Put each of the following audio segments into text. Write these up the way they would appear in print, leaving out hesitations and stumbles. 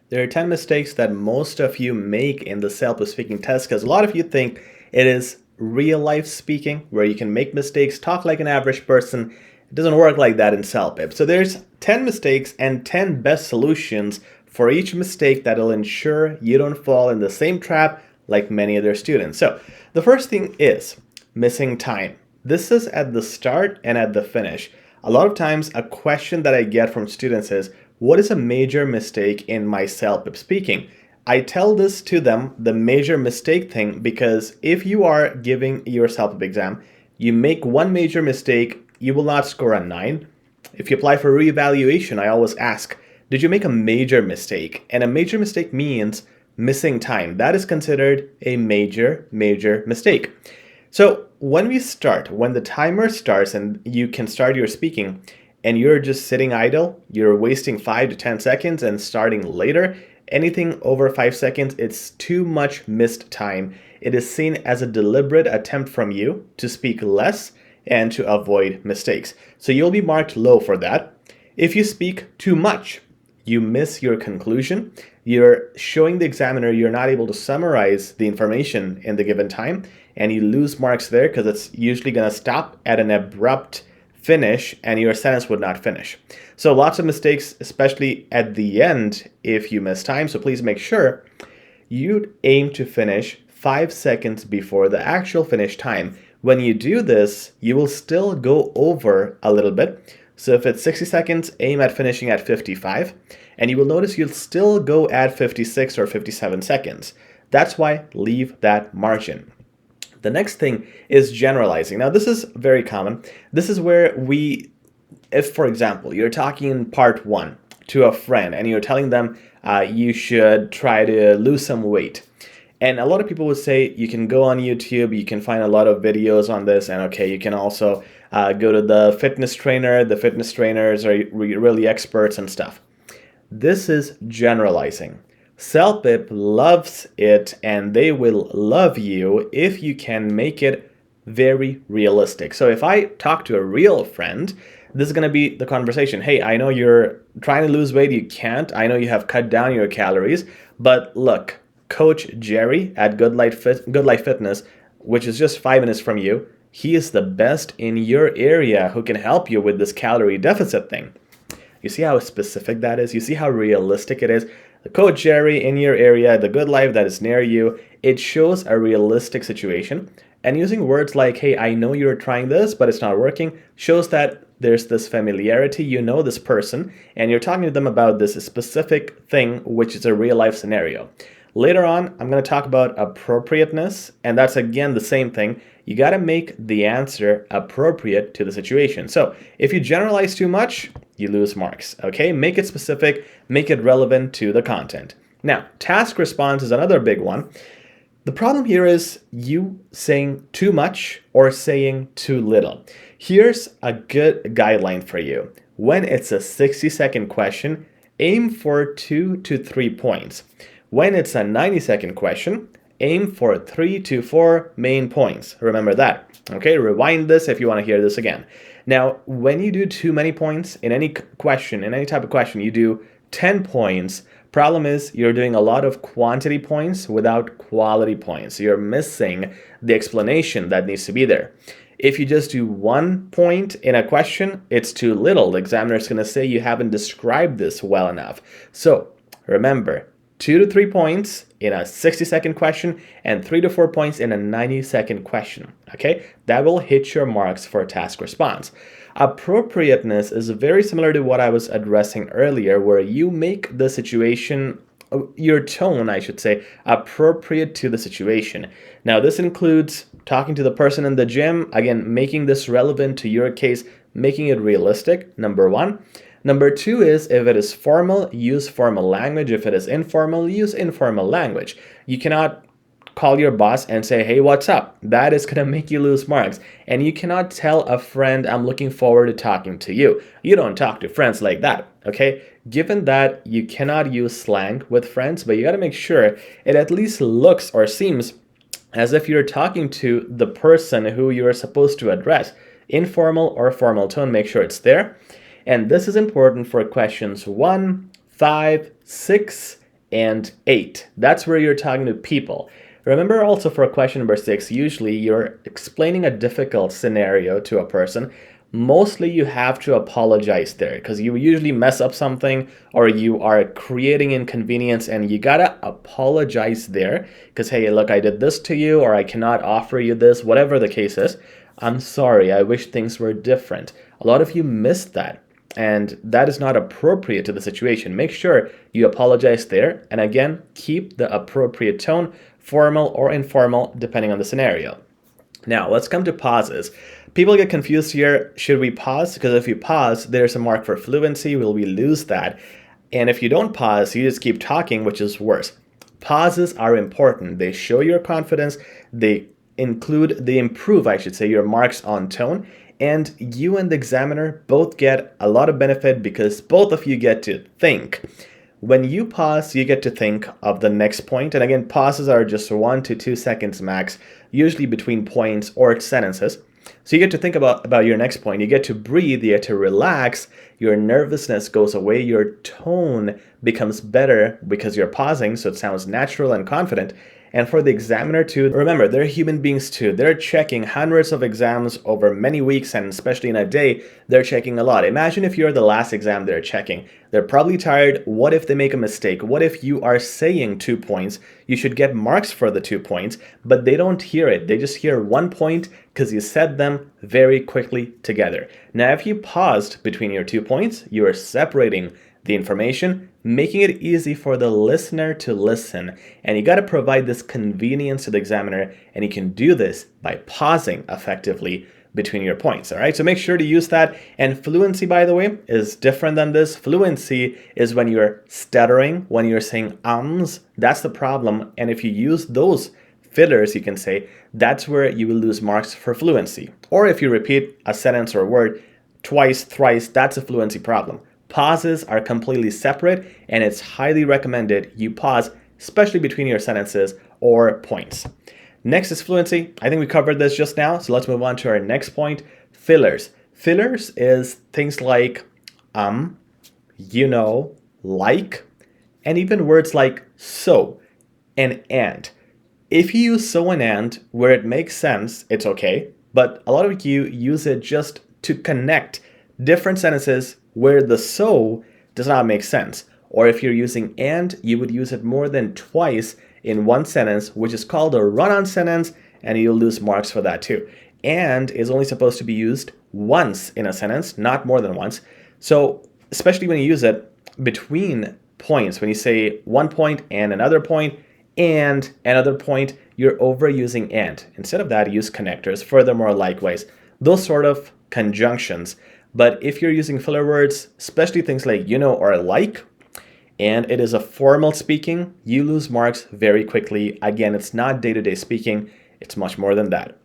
There are 10 mistakes that most of you make in the CELPIP speaking test because a lot of you think it is real life speaking where you can make mistakes, talk like an average person. It doesn't work like that in CELPIP. So there's 10 mistakes and 10 best solutions for each mistake that will ensure you don't fall in the same trap like many other students. So the first thing is missing time. This is at the start and at the finish. A lot of times a question that I get from students is, what is a major mistake in my CELPIP speaking? I tell this to them, the major mistake thing, because if you are giving your CELPIP exam, you make one major mistake, you will not score a 9. If you apply for reevaluation, I always ask, did you make a major mistake? And a major mistake means missing time. That is considered a major mistake. So when the timer starts and you can start your speaking and you're just sitting idle, you're wasting 5 to 10 seconds and starting later, anything over 5 seconds, it's too much missed time. It is seen as a deliberate attempt from you to speak less and to avoid mistakes. So you'll be marked low for that. If you speak too much, you miss your conclusion. You're showing the examiner you're not able to summarize the information in the given time, and you lose marks there because it's usually going to stop at an abrupt finish and your sentence would not finish. So lots of mistakes, especially at the end if you miss time. So please make sure you aim to finish 5 seconds before the actual finish time. When you do this, you will still go over a little bit. So if it's 60 seconds, aim at finishing at 55. And you will notice you'll still go at 56 or 57 seconds. That's why leave that margin. The next thing is generalizing. Now, this is very common. This is where if, for example, you're talking in part 1 to a friend and you're telling them you should try to lose some weight. And a lot of people would say you can go on YouTube, you can find a lot of videos on this, and okay, you can also go to the fitness trainer. The fitness trainers are really experts and stuff. This is generalizing. CELPIP loves it and they will love you if you can make it very realistic. So if I talk to a real friend, this is going to be the conversation. Hey, I know you're trying to lose weight, you can't. I know you have cut down your calories, but look, Coach Jerry at Good Life Fitness, which is just 5 minutes from you, he is the best in your area who can help you with this calorie deficit thing. You see how specific that is? You see how realistic it is? The Coach Jerry in your area, the Good Life that is near you, it shows a realistic situation. And using words like, hey, I know you're trying this, but it's not working, shows that there's this familiarity, you know this person, and you're talking to them about this specific thing, which is a real life scenario. Later on, I'm going to talk about appropriateness, and that's again the same thing. You got to make the answer appropriate to the situation. So if you generalize too much, you lose marks, okay? Make it specific, make it relevant to the content. Now, task response is another big one. The problem here is you saying too much or saying too little. Here's a good guideline for you. When it's a 60-second question, aim for 2 to 3 points. When it's a 90-second question, aim for 3 to 4 main points. Remember that. Okay, rewind this if you want to hear this again. Now, when you do too many points in any question, in any type of question, you do 10 points. Problem is you're doing a lot of quantity points without quality points. You're missing the explanation that needs to be there. If you just do 1 point in a question, it's too little. The examiner is going to say you haven't described this well enough. So remember, 2 to 3 points in a 60-second question and 3 to 4 points in a 90-second question. Okay, that will hit your marks for task response. Appropriateness is very similar to what I was addressing earlier, where you make the situation, your tone, I should say, appropriate to the situation. Now, this includes talking to the person in the gym, again, making this relevant to your case, making it realistic, number 1. Number 2 is if it is formal, use formal language. If it is informal, use informal language. You cannot call your boss and say, hey, what's up? That is going to make you lose marks. And you cannot tell a friend, I'm looking forward to talking to you. You don't talk to friends like that, okay? Given that you cannot use slang with friends, but you got to make sure it at least looks or seems as if you're talking to the person who you are supposed to address. Informal or formal tone, make sure it's there. And this is important for questions 1, 5, 6, and 8. That's where you're talking to people. Remember also for question number 6, usually you're explaining a difficult scenario to a person. Mostly you have to apologize there because you usually mess up something or you are creating inconvenience, and you gotta apologize there because, hey, look, I did this to you, or I cannot offer you this, whatever the case is. I'm sorry, I wish things were different. A lot of you missed that, and that is not appropriate to the situation. Make sure you apologize there, and again, keep the appropriate tone, formal or informal, depending on the scenario. Now, let's come to pauses. People get confused here. Should we pause? Because if you pause, there's a mark for fluency. Will we lose that? And if you don't pause, you just keep talking, which is worse. Pauses are important. They show your confidence. They improve, I should say, your marks on tone. And you and the examiner both get a lot of benefit because both of you get to think. When you pause, you get to think of the next point. And again, pauses are just 1 to 2 seconds max, usually between points or sentences. So you get to think about your next point. You get to breathe, you get to relax, your nervousness goes away, your tone becomes better because you're pausing, so it sounds natural and confident. And for the examiner too, remember, they're human beings too. They're checking hundreds of exams over many weeks, and especially in a day, they're checking a lot. Imagine if you're the last exam they're checking. They're probably tired. What if they make a mistake? What if you are saying 2 points? You should get marks for the 2 points, but they don't hear it. They just hear 1 point because you said them very quickly together. Now, if you paused between your 2 points, you are separating the information, making it easy for the listener to listen. And you got to provide this convenience to the examiner, and you can do this by pausing effectively between your points. All right, so make sure to use that. And fluency, by the way, is different than this. Fluency is when you're stuttering, when you're saying ums. That's the problem. And if you use those fillers, you can say, that's where you will lose marks for fluency. Or if you repeat a sentence or a word twice, thrice, that's a fluency problem. Pauses are completely separate, and it's highly recommended you pause, especially between your sentences or points. Next is fluency. I think we covered this just now, so let's move on to our next point, fillers. Fillers is things like you know, like, and even words like so and. If you use so and where it makes sense, it's okay, but a lot of you use it just to connect different sentences where the so does not make sense. Or if you're using and, you would use it more than twice in one sentence, which is called a run-on sentence, and you'll lose marks for that too. And is only supposed to be used once in a sentence, not more than once. So especially when you use it between points, when you say 1 point and another point, you're overusing and. Instead of that, use connectors. Furthermore, likewise, those sort of conjunctions. But if you're using filler words, especially things like you know or like, and it is a formal speaking, you lose marks very quickly. Again, it's not day-to-day speaking. It's much more than that.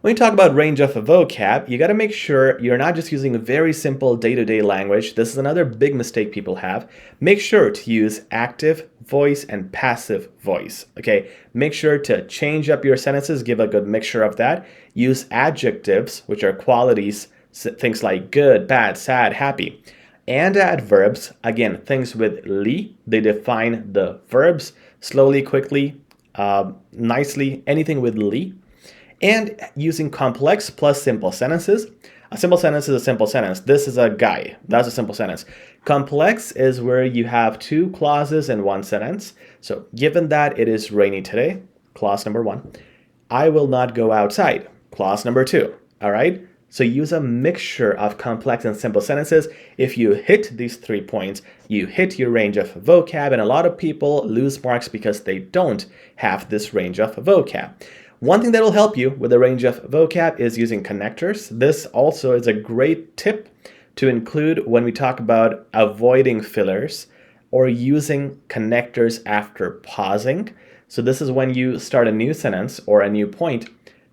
When you talk about range of vocab, you got to make sure you're not just using very simple day-to-day language. This is another big mistake people have. Make sure to use active voice and passive voice. Okay, make sure to change up your sentences, give a good mixture of that. Use adjectives, which are qualities, things like good, bad, sad, happy. And adverbs, again, things with li, they define the verbs slowly, quickly, nicely, anything with li. And using complex plus simple sentences. A simple sentence is a simple sentence. This is a guy. That's a simple sentence. Complex is where you have 2 clauses in one sentence. So given that it is rainy today, clause number 1, I will not go outside, clause number 2. All right? So use a mixture of complex and simple sentences. If you hit these 3 points, you hit your range of vocab, and a lot of people lose marks because they don't have this range of vocab. One thing that will help you with the range of vocab is using connectors. This also is a great tip to include when we talk about avoiding fillers or using connectors after pausing. So this is when you start a new sentence or a new point.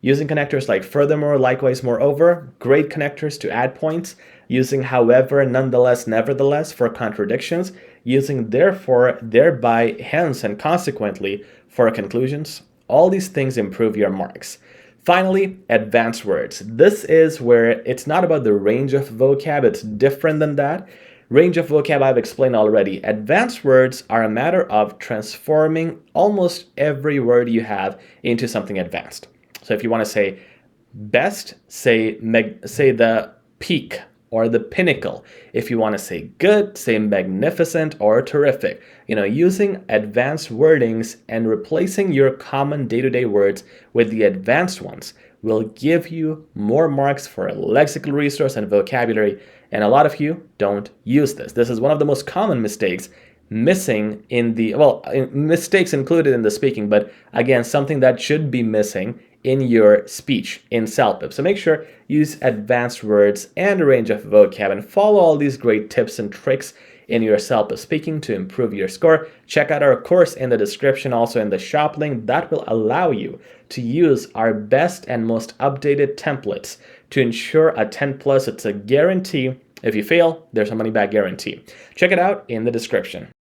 Using connectors like furthermore, likewise, moreover, great connectors to add points. Using however, nonetheless, nevertheless for contradictions. Using therefore, thereby, hence, and consequently for conclusions. All these things improve your marks. Finally, advanced words. This is where it's not about the range of vocab, it's different than that. Range of vocab I've explained already. Advanced words are a matter of transforming almost every word you have into something advanced. So if you want to say best, say the peak or the pinnacle. If you want to say good, say magnificent or terrific. Using advanced wordings and replacing your common day-to-day words with the advanced ones will give you more marks for lexical resource and vocabulary, and a lot of you don't use this. This is one of the most common mistakes missing in the, mistakes included in the speaking, but again, something that should be missing in your speech in CELPIP. So make sure you use advanced words and a range of vocab and follow all these great tips and tricks in your CELPIP speaking to improve your score. Check out our course in the description, also in the shop link. That will allow you to use our best and most updated templates to ensure a 10+. It's a guarantee. If you fail, there's a money back guarantee. Check it out in the description.